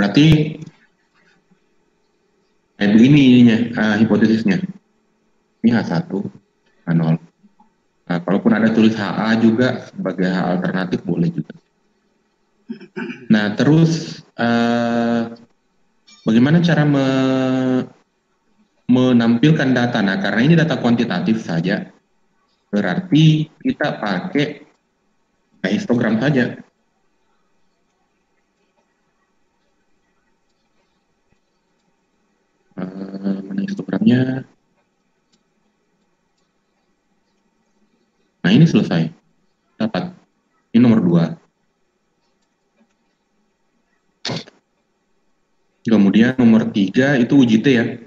Berarti kayak begini ininya, hipotesisnya. Ini H1, H0. Nah, kalaupun ada tulis HA juga sebagai H alternatif boleh juga. Nah, terus bagaimana cara menampilkan data? Nah, karena ini data kuantitatif saja, berarti kita pakai histogram saja. Mana histogramnya? Nah, ini selesai. Dapat. Ini nomor 2. Kemudian nomor 3 itu UJT ya.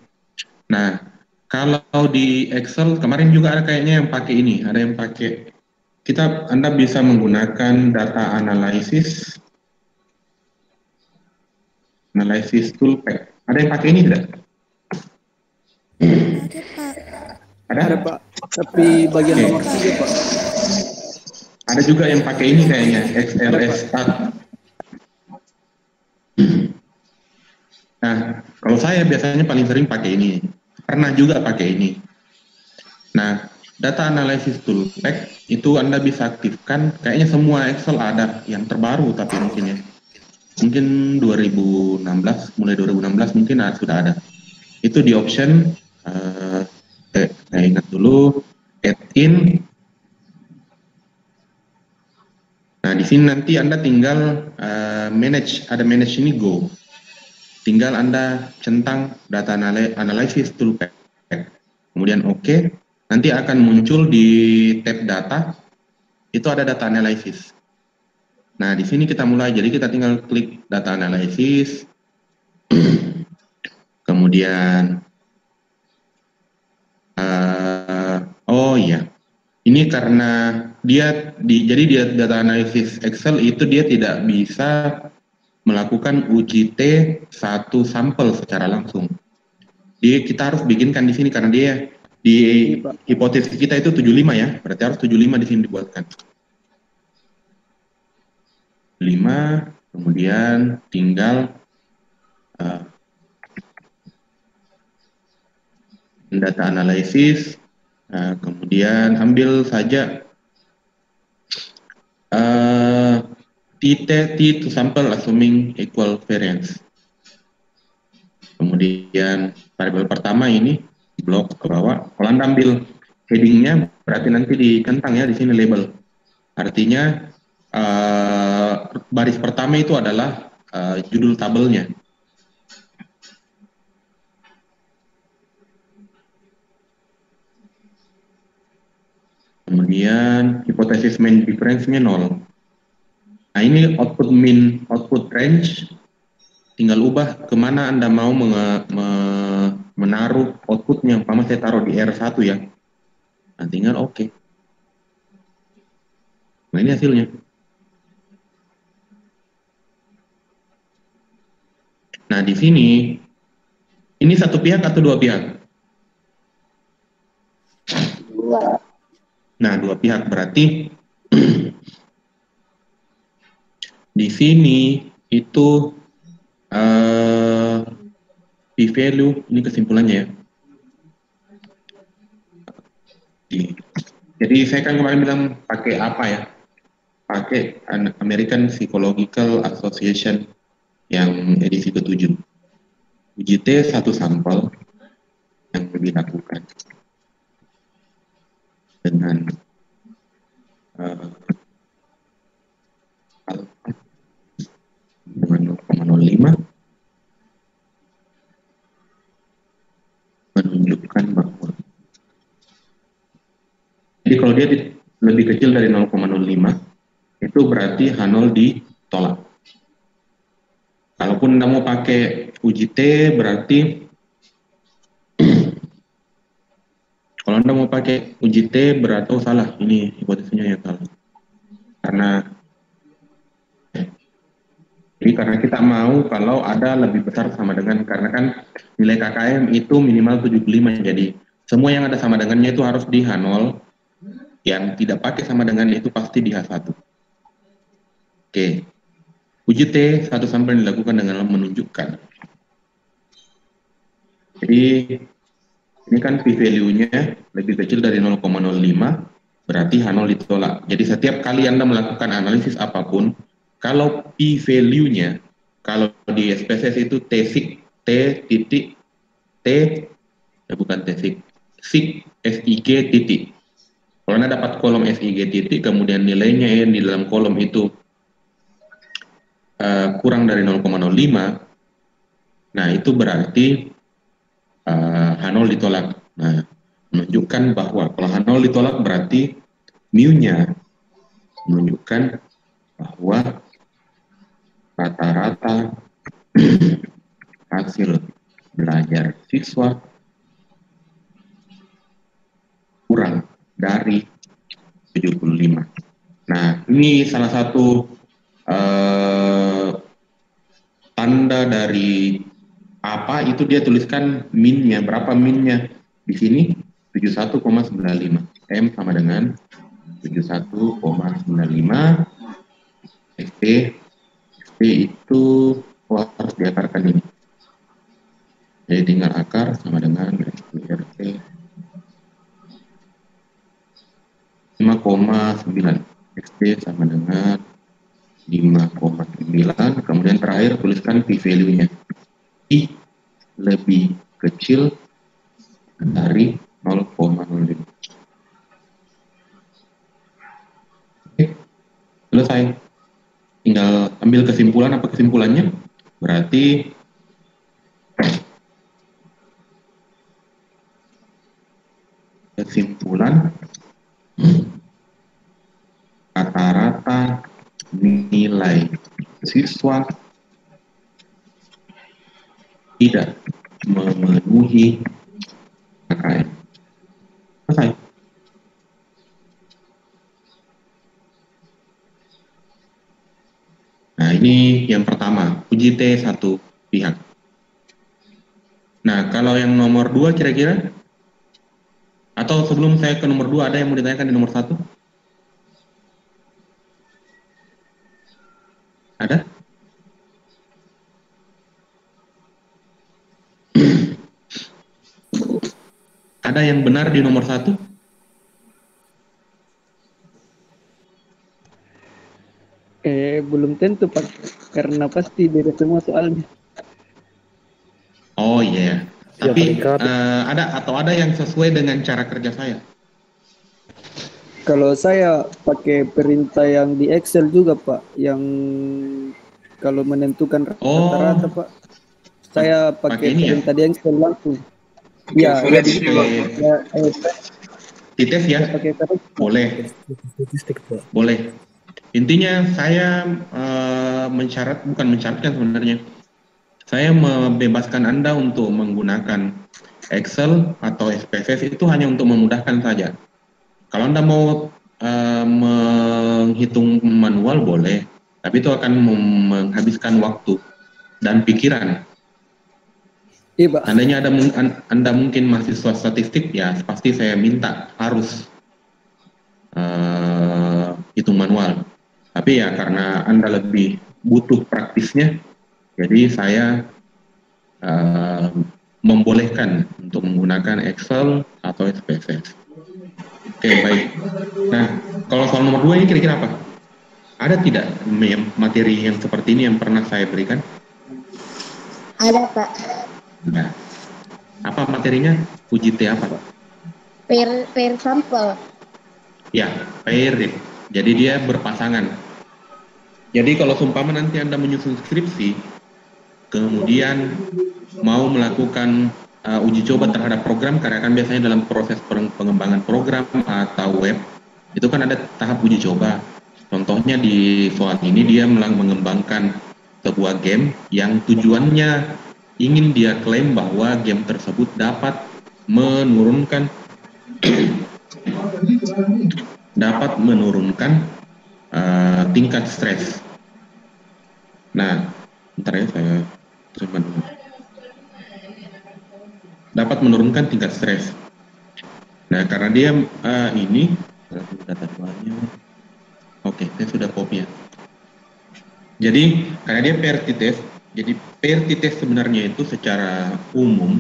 Nah, kalau di Excel kemarin juga ada kayaknya yang pakai ini, ada yang pakai Anda bisa menggunakan data analisis toolpack. Ada yang pakai ini tidak? Ada, Pak. Ada, Pak. Tapi bagian nomor 3, Pak. Ada juga yang pakai ini kayaknya, XLS Stat. Nah, kalau saya biasanya paling sering pakai ini. Pernah juga pakai ini. Nah, data analysis toolpack itu Anda bisa aktifkan, kayaknya semua Excel ada, yang terbaru tapi mungkin ya. Mungkin 2016, mulai 2016 mungkin sudah ada. Itu di option, saya ingat dulu, add in. Nah, di sini nanti Anda tinggal manage, ada manage ini go. Tinggal Anda centang data analysis toolpack. Kemudian oke, nanti akan muncul di tab data, itu ada data analysis. Nah, di sini kita mulai, jadi kita tinggal klik data analysis, kemudian, oh iya, ini karena jadi di data analysis Excel itu dia tidak bisa melakukan UJT satu sampel secara langsung. Kita harus bikinkan di sini karena dia di hipotesis kita itu 75 ya, berarti harus 75 di sini dibuatkan. 5, kemudian tinggal data analysis, kemudian ambil saja T to sample assuming equal variance. Kemudian variabel pertama ini blok ke bawah. Kalau Anda ambil headingnya, berarti nanti dicentang ya di sini label. Artinya baris pertama itu adalah judul tabelnya. Kemudian hipotesis mean difference-nya 0. Nah, ini output mean, output range, tinggal ubah kemana Anda mau menaruh outputnya. Umpama saya taruh di R1 ya. Nah, tinggal oke. Nah, ini hasilnya. Nah, di sini, ini satu pihak atau dua pihak? Dua. Nah, dua pihak berarti di sini itu p-value, ini kesimpulannya ya. Jadi saya kan kemarin bilang pakai apa ya? Pakai American Psychological Association yang edisi ke-7. UJT satu sampel yang dilakukan dengan dengan 0,05 menunjukkan bahwa jadi kalau dia lebih kecil dari 0,05 itu berarti H0 ditolak. Kalaupun Anda mau pakai UJT berarti kalau Anda mau pakai UJT berarti salah, ini hipotesisnya yang salah. Karena kita mau kalau ada lebih besar sama dengan, karena kan nilai KKM itu minimal 75, jadi semua yang ada sama dengannya itu harus di H0, yang tidak pakai sama dengan itu pasti di H1. Oke. Uji T satu sampel dilakukan dengan menunjukkan. Jadi ini kan p-value-nya lebih kecil dari 0,05, berarti H0 ditolak. Jadi setiap kali Anda melakukan analisis apapun, kalau p-value-nya, kalau di SPSS itu T titik T, bukan T sig SIG titik. Kalau Anda dapat kolom SIG titik, kemudian nilainya yang di dalam kolom itu kurang dari 0,05, nah itu berarti H0 ditolak. Nah, menunjukkan bahwa kalau H0 ditolak berarti mu-nya menunjukkan bahwa rata-rata hasil belajar siswa kurang dari 75. Nah, ini salah satu tanda dari apa itu dia tuliskan min-nya, berapa min-nya. Di sini 71,95. M sama dengan 71,95. SP itu harus diakarkan ini. Jadi tinggal akar sama dengan RT 5,9. XP sama dengan 5,9. Kemudian terakhir tuliskan p-value-nya. I lebih kecil dari 0,05. Oke, selesai. Tinggal ambil kesimpulan. Apa kesimpulannya? Berarti kesimpulan rata-rata nilai siswa tidak memenuhi KKM. Selesai. Nah, ini yang pertama, uji T satu pihak. Nah, kalau yang nomor 2 kira-kira? Atau sebelum saya ke nomor 2, ada yang mau ditanyakan di nomor 1? Ada? Ada yang benar di nomor 1? Belum tentu Pak, karena pasti beda semua soalnya. Oh iya, tapi ada yang sesuai dengan cara kerja saya. Kalau saya pakai perintah yang di Excel juga Pak, yang kalau menentukan rata-rata Pak, saya pakai perintah di Excel langsung. Iya, ya di Tites ya? Boleh. Boleh. Intinya saya bukan mensyaratkan sebenarnya. Saya membebaskan Anda untuk menggunakan Excel atau SPSS itu hanya untuk memudahkan saja. Kalau Anda mau menghitung manual boleh, tapi itu akan menghabiskan waktu dan pikiran. Iya, Andainya Anda mungkin mahasiswa statistik, ya pasti saya minta harus hitung manual. Tapi ya karena Anda lebih butuh praktisnya, jadi saya membolehkan untuk menggunakan Excel atau SPSS. Oke, baik. Nah, kalau soal nomor 2 ini kira-kira apa? Ada tidak materi yang seperti ini yang pernah saya berikan? Ada Pak. Nah, apa materinya? Uji T apa, Pak? Per sampel. Ya, paired. Jadi dia berpasangan. Jadi kalau seumpama nanti Anda menyusun skripsi, kemudian mau melakukan uji coba terhadap program, karena kan biasanya dalam proses pengembangan program atau web, itu kan ada tahap uji coba. Contohnya di soal ini dia mengembangkan sebuah game yang tujuannya ingin dia klaim bahwa game tersebut dapat menurunkan tingkat stres. Nah, bentar ya saya terjemahkan dulu. Dapat menurunkan tingkat stres. Nah, karena dia ini data duanya. Oke, saya sudah copy ya. Jadi karena dia paired t-test, jadi paired t-test sebenarnya itu secara umum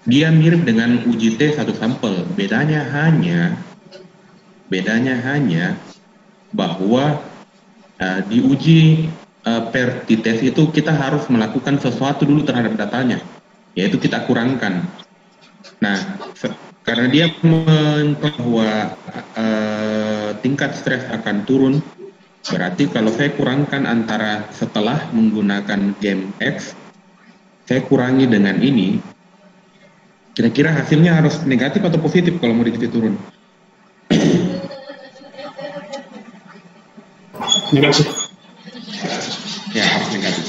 dia mirip dengan uji T satu sampel. Bedanya hanya bahwa di uji paired t-test itu kita harus melakukan sesuatu dulu terhadap datanya, yaitu kita kurangkan. Nah, karena dia bahwa tingkat stres akan turun, berarti kalau saya kurangkan antara setelah menggunakan game X, saya kurangi dengan ini, kira-kira hasilnya harus negatif atau positif kalau mau dikasih turun? Negatif. Ya, harus negatif.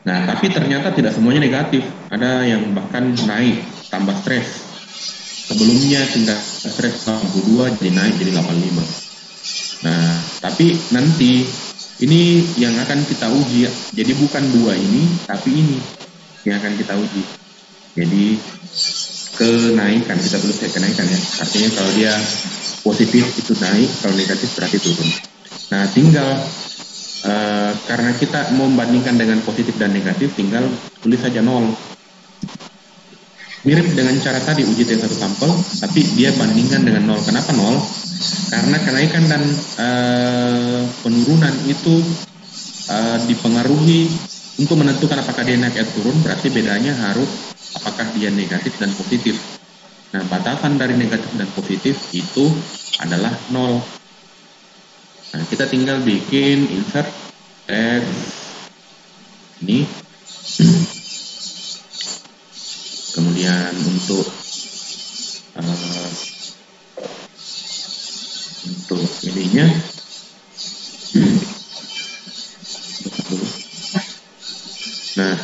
Nah, tapi ternyata tidak semuanya negatif. Ada yang bahkan naik, tambah stres. Sebelumnya tingkat stres 82 jadi naik jadi 85. Nah, tapi nanti ini yang akan kita uji. Jadi bukan dua ini, tapi ini yang akan kita uji. Jadi kenaikan, kita tulis kenaikan ya. Artinya kalau dia positif itu naik, kalau negatif berarti turun. Nah, tinggal karena kita mau membandingkan dengan positif dan negatif, tinggal tulis saja 0. Mirip dengan cara tadi uji T1 sampel, tapi dia bandingkan dengan 0. Kenapa 0? Karena kenaikan dan penurunan itu dipengaruhi untuk menentukan apakah dia naik atau turun, berarti bedanya harus apakah dia negatif dan positif. Nah, batasan dari negatif dan positif itu adalah 0. Nah, kita tinggal bikin insert X ini. Kemudian untuk ininya nah,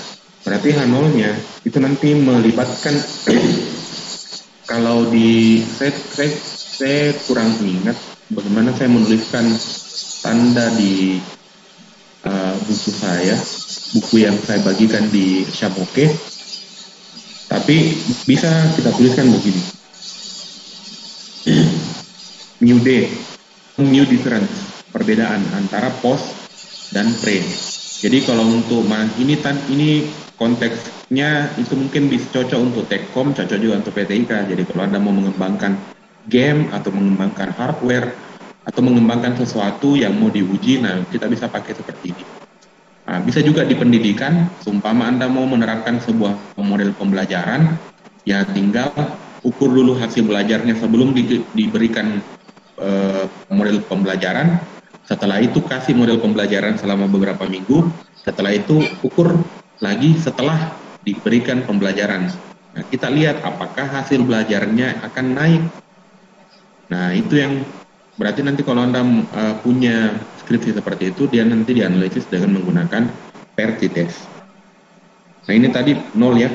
berarti H0-nya itu nanti melibatkan kalau di saya kurang ingat bagaimana saya menuliskan tanda di buku saya, buku yang saya bagikan di Shamoke, tapi bisa kita tuliskan begini, new difference, perbedaan antara post dan pre. Jadi kalau untuk ini konteksnya itu mungkin bisa cocok untuk Tekkom, cocok juga untuk PTIK. Jadi kalau Anda mau mengembangkan game atau mengembangkan hardware atau mengembangkan sesuatu yang mau diuji, nah kita bisa pakai seperti ini. Nah, bisa juga di pendidikan, seumpama Anda mau menerapkan sebuah model pembelajaran, ya tinggal ukur dulu hasil belajarnya sebelum diberikan model pembelajaran. Setelah itu kasih model pembelajaran selama beberapa minggu. Setelah itu ukur lagi setelah diberikan pembelajaran. Nah, kita lihat apakah hasil belajarnya akan naik. Nah, itu yang berarti nanti kalau Anda punya skripsi seperti itu, dia nanti dianalisis dengan menggunakan paired t-test. Nah, ini tadi 0 ya.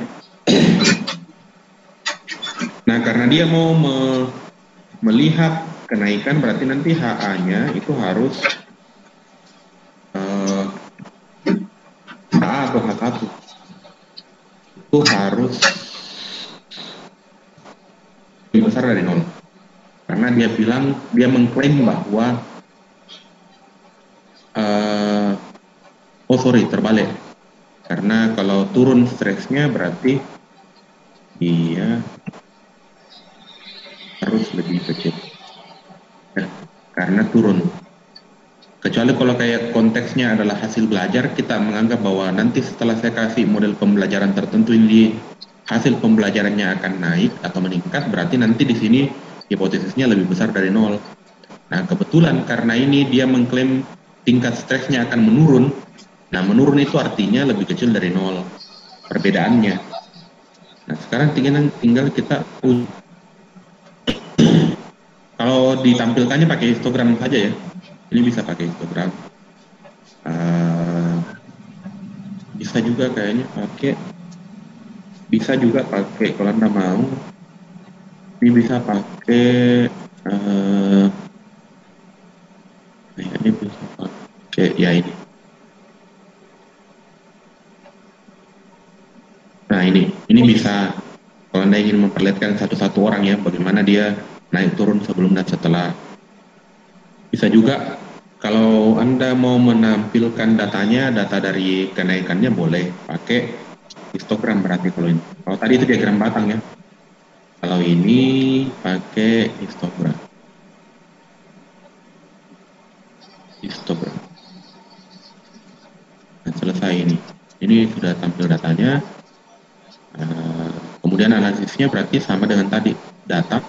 Nah, karena dia mau melihat kenaikan, berarti nanti HA-nya itu harus HA atau H1 itu harus lebih besar dari 0. Karena dia mengklaim bahwa terbalik. Karena kalau turun stresnya berarti dia harus lebih kecil. Karena turun. Kecuali kalau kayak konteksnya adalah hasil belajar, kita menganggap bahwa nanti setelah saya kasih model pembelajaran tertentu ini hasil pembelajarannya akan naik atau meningkat, berarti nanti di sini hipotesisnya lebih besar dari 0. Nah, kebetulan karena ini dia mengklaim tingkat stresnya akan menurun. Nah, menurun itu artinya lebih kecil dari 0 perbedaannya. Nah, sekarang tinggal kita kalau ditampilkannya pakai histogram saja ya. Ini bisa pakai histogram. Bisa juga kayaknya bisa juga pakai kalau Anda mau. Ini bisa pakai ini bisa pakai ya ini. Nah, ini bisa kalau Anda ingin memperlihatkan satu-satu orang ya, bagaimana dia naik turun sebelum dan setelah Bisa juga kalau Anda mau menampilkan datanya, data dari kenaikannya boleh pakai histogram berarti kalau ini. Kalau tadi itu diagram batang ya. Kalau ini pakai histogram. Histogram. Nah, selesai ini. Ini sudah tampil datanya. Kemudian analisisnya berarti sama dengan tadi. Data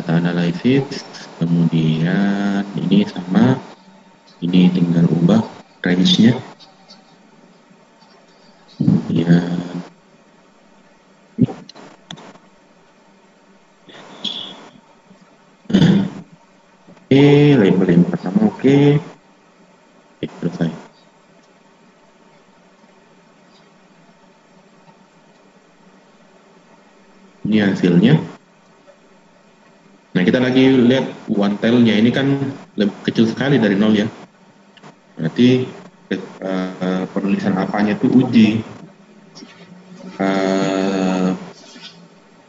analisis, kemudian ini sama, ini tinggal ubah range-nya. Ya. Oke, label yang pertama oke. Oke, selesai. Ini hasilnya. Nah, kita lagi lihat one tail-nya. Ini kan lebih kecil sekali dari 0 ya. Berarti penulisan apanya itu uji.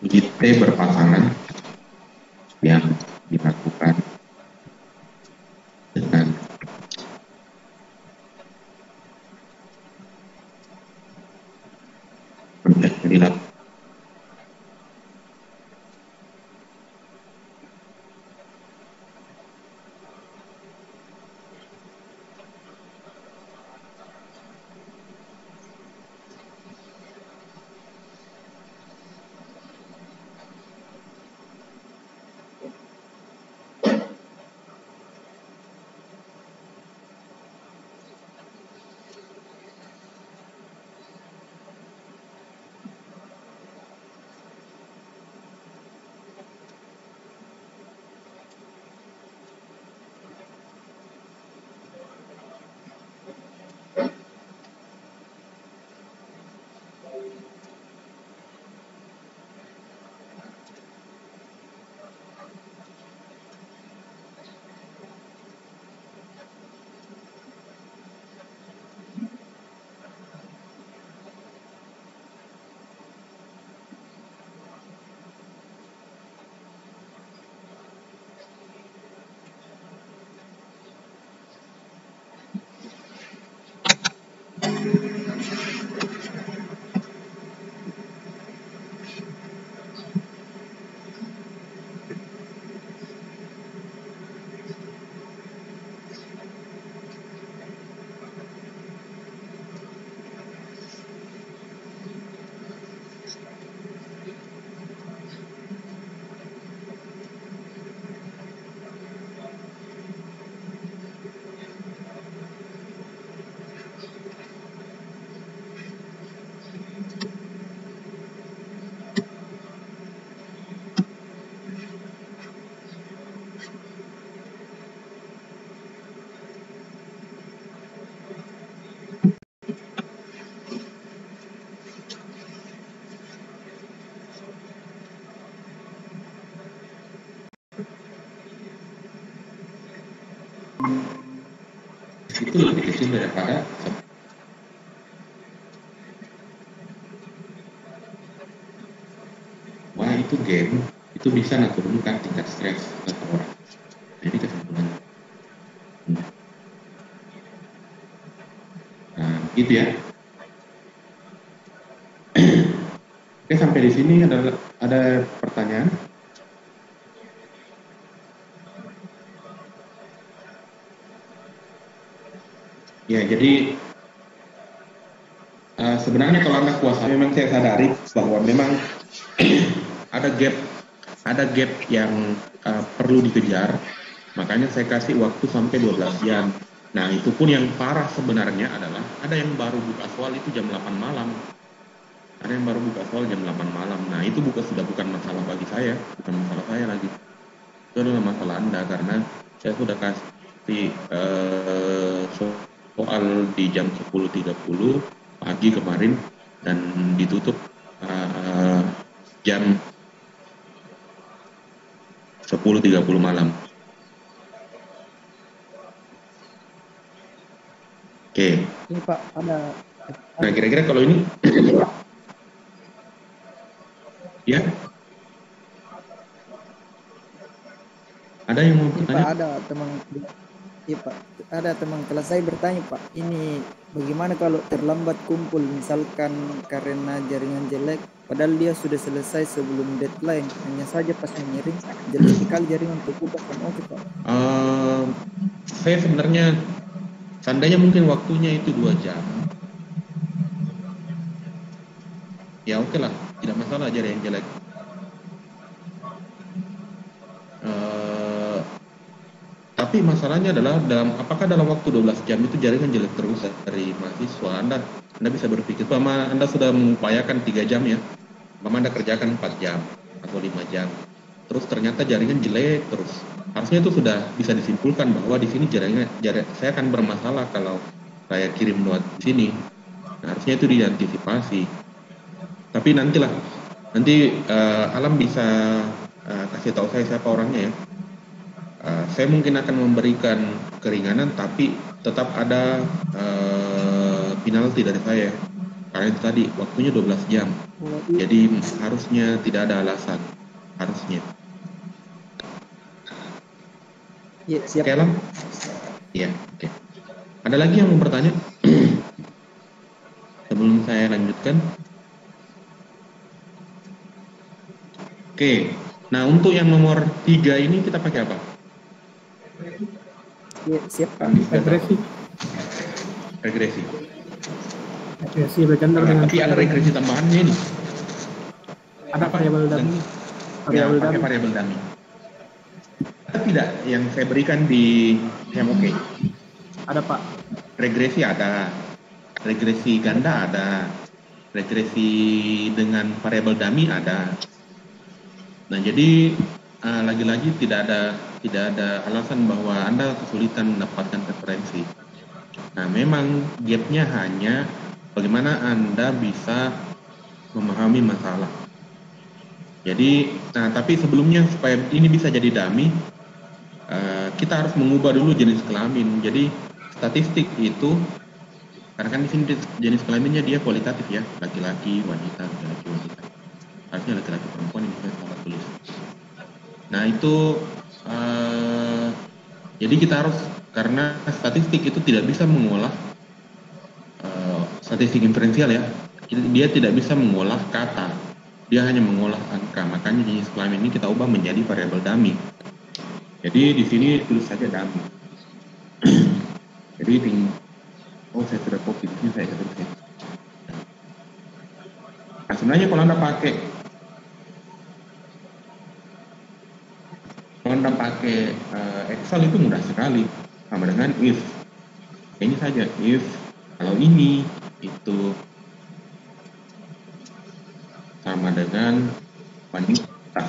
Uji T berpasangan yang dilakukan dengan dilakukan. Itu lebih kecil daripada wah itu game itu bisa menurunkan tingkat stres seseorang. Jadi kesimpulannya nah gitu ya. Oke, sampai di sini ada pertanyaan. Ya, jadi sebenarnya kalau Anda kuasa, memang saya sadari bahwa memang ada gap yang perlu dikejar. Makanya saya kasih waktu sampai 12 jam. Nah, itu pun yang parah sebenarnya adalah ada yang baru buka soal itu jam 8 malam. Ada yang baru buka soal jam 8 malam. Nah, itu sudah bukan masalah bagi saya, bukan masalah saya lagi. Itu adalah masalah Anda karena saya sudah kasih soal di jam 10.30 pagi kemarin dan ditutup jam 10.30 malam. Oke. Ini Pak, ada. Nah, kira-kira kalau ini ya Ada yang mau Ini Pak, bertanya? ada teman, iya Pak, ada teman kelas saya bertanya Pak, ini bagaimana kalau terlambat kumpul, misalkan karena jaringan jelek, padahal dia sudah selesai sebelum deadline, hanya saja pas mengirim jelek sekali jaringan terputus sama oke Pak. Eh, saya sebenarnya seandainya mungkin waktunya itu 2 jam, ya oke lah, tidak masalah jaringan jelek. Eh, tapi masalahnya adalah apakah dalam waktu 12 jam itu jaringan jelek terus dari mahasiswa? Anda bisa berpikir, Anda sudah mengupayakan 3 jam ya, Anda kerjakan 4 jam atau 5 jam, terus ternyata jaringan jelek terus. Harusnya itu sudah bisa disimpulkan bahwa di sini saya akan bermasalah kalau saya kirim lewat di sini. Nah, harusnya itu diantisipasi. Tapi nanti Alam bisa kasih tahu saya siapa orangnya ya. Saya mungkin akan memberikan keringanan, tapi tetap ada penalti dari saya. Karena itu tadi waktunya 12 jam. Oh, iya. Jadi harusnya tidak ada alasan. Harusnya. Iya, siap. Oke, Alam? Iya, oke. Ada lagi yang mau bertanya? Sebelum saya lanjutkan. Oke. Nah, untuk yang nomor 3 ini kita pakai apa? Iya, siap Pak. Regresi. Regresi. Regresi bergantung dengan Tapi ada regresi tambahannya ini. ada variabel dummy. Ya, pakai variabel dummy. Ada tidak yang saya berikan di MOK? Ada Pak. Regresi ada. Regresi ganda ada. Regresi dengan variabel dummy ada. Nah, jadi lagi-lagi tidak ada alasan bahwa Anda kesulitan mendapatkan referensi. Nah, memang gapnya hanya bagaimana Anda bisa memahami masalah. Jadi, tapi sebelumnya supaya ini bisa jadi dummy, kita harus mengubah dulu jenis kelamin. Jadi, statistik itu, karena kan di sini jenis kelaminnya dia kualitatif ya, laki-laki, wanita, laki-laki, wanita. Harusnya laki-laki perempuan ini saya salah tulis. Nah, itu jadi kita harus, karena statistik itu tidak bisa mengolah statistik inferensial ya, dia tidak bisa mengolah kata, dia hanya mengolah angka. Makanya jenis kelamin ini kita ubah menjadi variabel dummy. Jadi di sini tulis saja dummy. Jadi saya sudah copy di sini, saya tulis. Nah, sebenarnya kalau Anda pakai Excel itu mudah sekali, sama dengan if. Ini saja if kalau ini itu sama dengan wanita.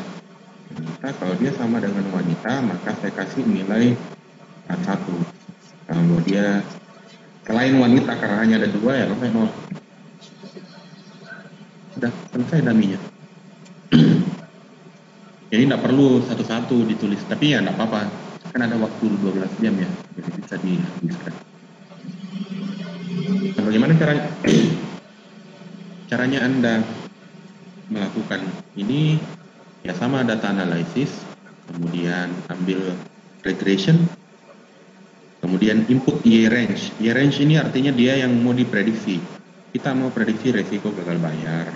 Kalau dia sama dengan wanita, maka saya kasih nilai 1. Kalau dia selain wanita, karena hanya ada 2 ya, saya 0. Sudah selesai daminya. Jadi tidak perlu satu-satu ditulis, tapi ya tidak apa-apa, kan ada waktu 12 jam ya, jadi bisa dihabiskan. Nah, bagaimana caranya Anda melakukan ini? Ya sama, data analisis, kemudian ambil regression, kemudian input Y-range. Y-range ini artinya dia yang mau diprediksi. Kita mau prediksi resiko gagal bayar.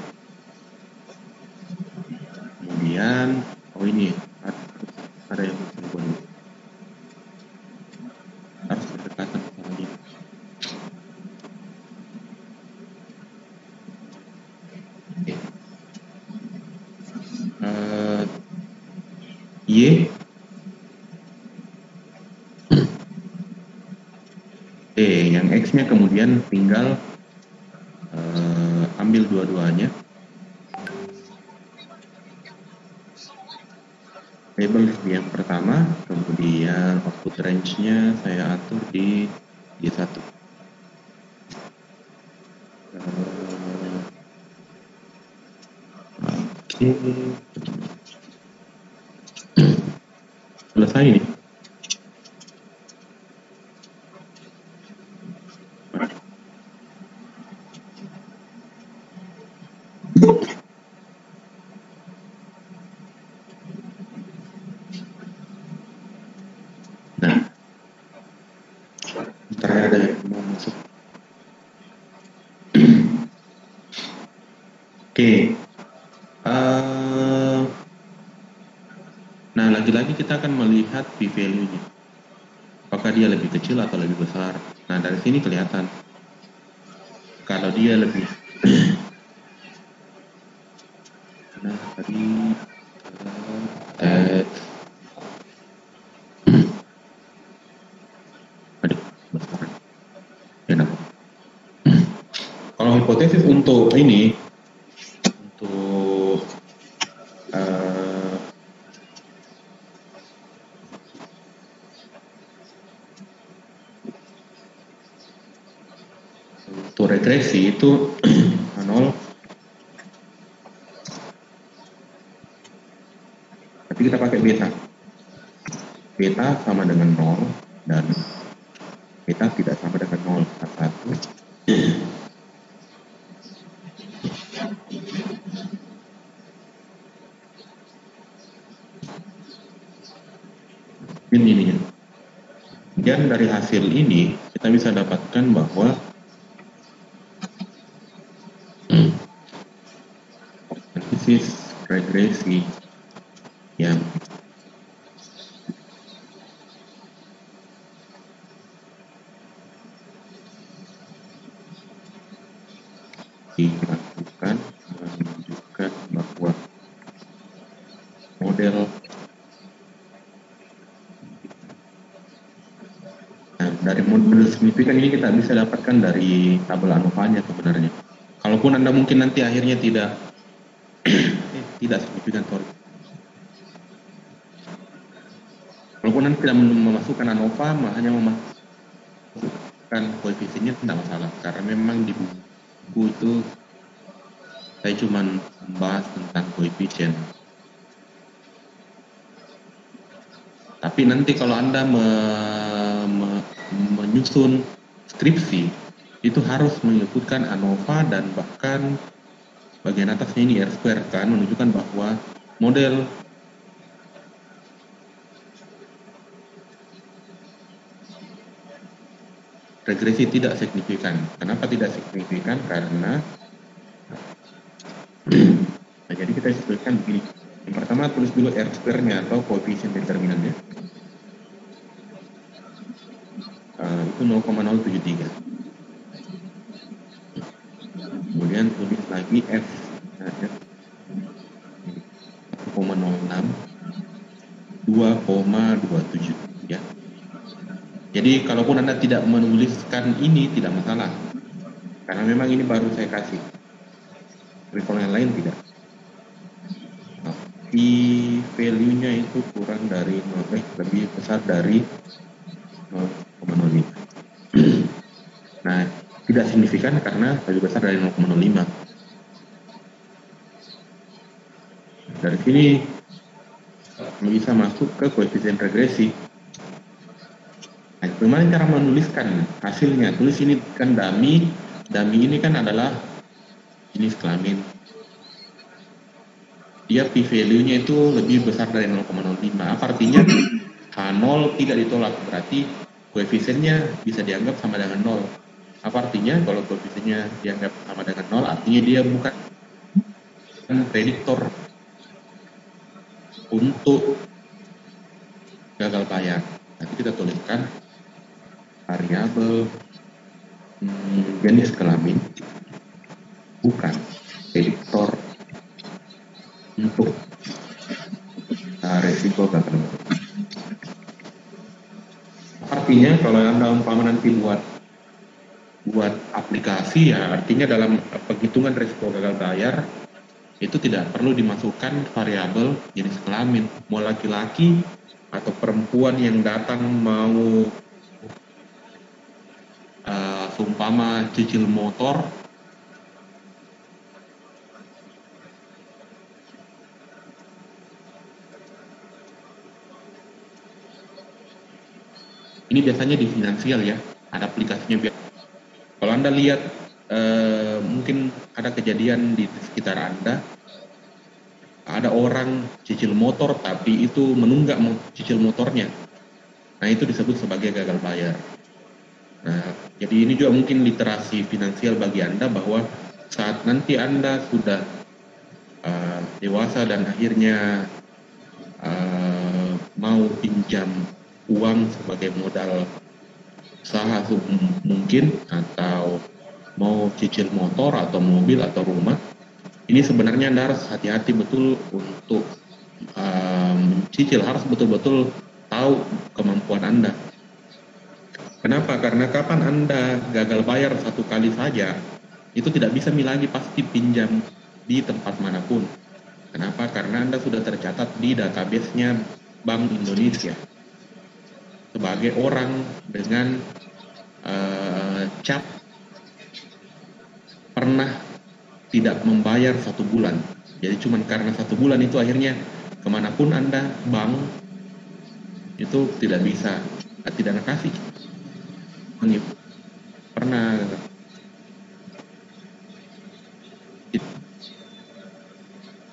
Kemudian ini ada yang harus berdekatan sama ini. Y yang X-nya kemudian tinggal ambil dua-duanya, label yang pertama, kemudian output range-nya saya atur di G1. Oke. Selesai nih. Oke. Nah, lagi-lagi kita akan melihat p-value-nya. Apakah dia lebih kecil atau lebih besar. Nah, dari sini kelihatan. Kalau dia lebih nah, tadi aduh, besar. Ya, nah. Kalau hipotesis untuk ini, untuk regresi itu 0, tapi kita pakai beta. Beta sama dengan 0 dan beta tidak sama dengan 0, 1. Ini. Dan dari hasil ini kita bisa dapatkan bahwa analisis regresi yang dilakukan menunjukkan bahwa model dari model signifikan ini kita bisa dapatkan dari tabel ANOVA-nya sebenarnya. Kalaupun Anda mungkin nanti akhirnya tidak signifikan, sorry. Walaupun Anda tidak memasukkan ANOVA, hanya memasukkan koefisiennya tidak masalah, karena memang di buku itu saya cuma membahas tentang koefisien. Tapi nanti kalau Anda menyusun skripsi, itu harus menyebutkan ANOVA dan bahkan bagian atasnya ini R-square, kan menunjukkan bahwa model regresi tidak signifikan. Kenapa tidak signifikan? Karena nah, jadi kita sebutkan begini. Yang pertama tulis dulu R-square-nya atau koefisien determinannya. Itu 0,073. Kemudian tulis lagi F 1,06 2,27 ya. Jadi kalaupun Anda tidak menuliskan ini tidak masalah, karena memang ini baru saya kasih. Kalau yang lain tidak. P value-nya itu kurang dari 0, lebih besar dari 0,05. Nah, tidak signifikan karena lebih besar dari 0,05. Dari sini bisa masuk ke koefisien regresi. Nah, bagaimana cara menuliskan hasilnya? Tulis ini kan dummy ini kan adalah jenis kelamin. Dia p-value-nya itu lebih besar dari 0,05. Apa artinya? H0 tidak ditolak, berarti koefisiennya bisa dianggap sama dengan 0. Apa artinya? Kalau koefisiennya dianggap sama dengan 0, artinya dia bukan prediktor untuk gagal bayar. Nanti kita tuliskan variabel jenis kelamin bukan prediktor untuk resiko gagal bayar. Artinya kalau Anda umpama nanti buat aplikasi, ya artinya dalam penghitungan resiko gagal bayar itu tidak perlu dimasukkan variabel jenis kelamin, mau laki-laki atau perempuan yang datang mau seumpama cicil motor, ini biasanya di finansial ya, ada aplikasinya. Kalau Anda lihat mungkin ada kejadian di sekitar Anda, ada orang cicil motor tapi itu menunggak cicil motornya. Nah, itu disebut sebagai gagal bayar. Nah, jadi ini juga mungkin literasi finansial bagi Anda, bahwa saat nanti Anda sudah dewasa dan akhirnya mau pinjam uang sebagai modal usaha mungkin, atau mau cicil motor atau mobil atau rumah, ini sebenarnya Anda harus hati-hati betul untuk mencicil, harus betul-betul tahu kemampuan Anda. Kenapa? Karena kapan Anda gagal bayar satu kali saja, itu tidak bisa lagi pasti pinjam di tempat manapun. Kenapa? Karena Anda sudah tercatat di database-nya Bank Indonesia sebagai orang dengan cap pernah tidak membayar 1 bulan. Jadi cuman karena 1 bulan itu akhirnya kemanapun Anda bank itu tidak bisa, tidak kasih. Pernah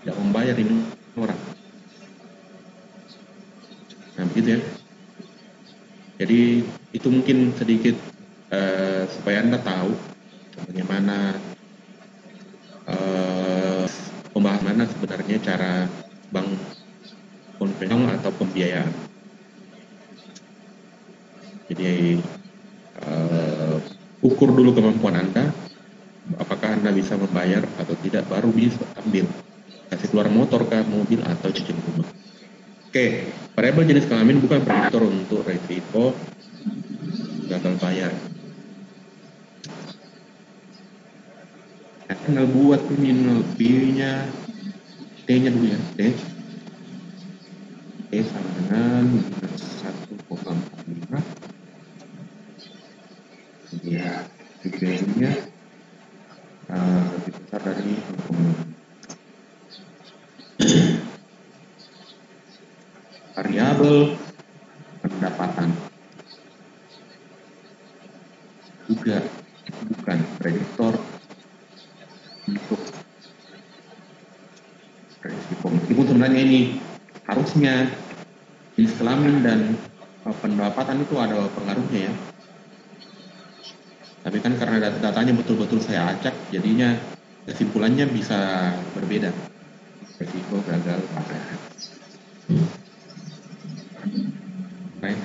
tidak membayar ini orang. Nah begitu ya. Jadi itu mungkin sedikit supaya Anda tahu bagaimana pembahasan sebenarnya cara bank konvensional atau pembiayaan. Jadi ukur dulu kemampuan Anda, apakah Anda bisa membayar atau tidak, baru bisa ambil, kasih keluar motor kah, mobil, atau cicil rumah. Oke, variabel jenis kelamin bukan prediktor untuk resiko gagal bayar. Tinggal buat ini B-nya, T-nya dulu ya, T sama dengan minus 1,45. Ya, B-nya lebih besar dari 0,5. Variabel pendapatan juga bukan prediktor untuk resiko. Meskipun sebenarnya ini harusnya jenis kelamin dan pendapatan itu ada pengaruhnya ya. Tapi kan karena datanya betul-betul saya acak, jadinya kesimpulannya bisa berbeda. Resiko gagal pada. Baik,